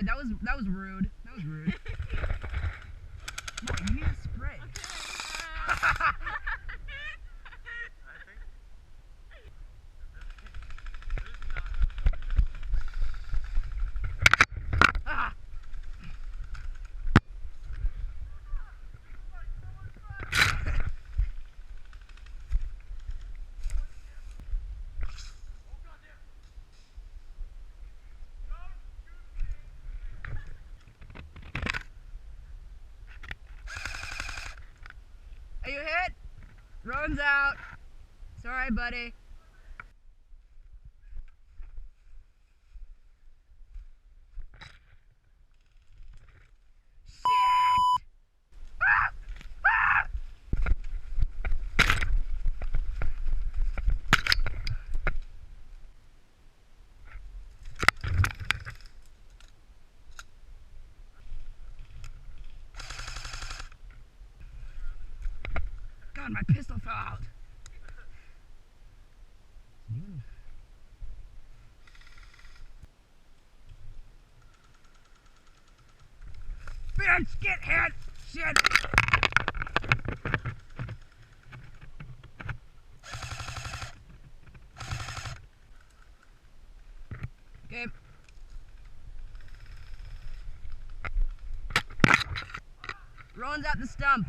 sorry. That was rude. That was rude. No, you need to spray. Okay. Ah! Are you hit? Rowan's out. Sorry, buddy. Shit! Ah! Ah! God, my pistol fell out. Bitch, get hit! Shit! Okay. Rowan's at the stump.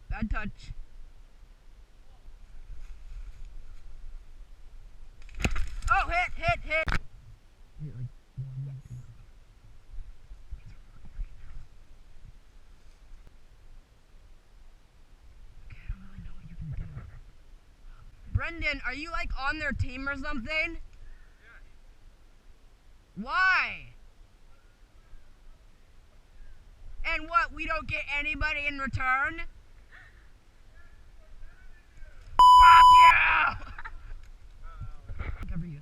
Bad touch. Oh, hit! Brendan, are you like on their team or something? Why? And what, we don't get anybody in return? Fuck you! Cover you.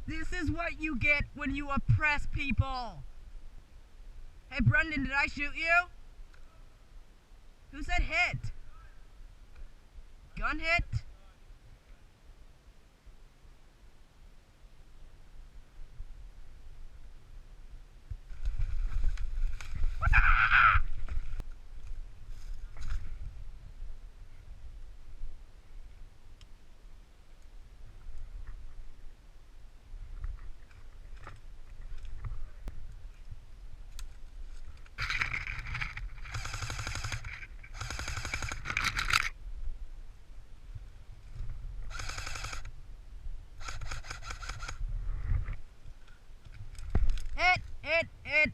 This is what you get when you oppress people. Hey, Brendan, did I shoot you? Who said hit? Gun hit? Hit!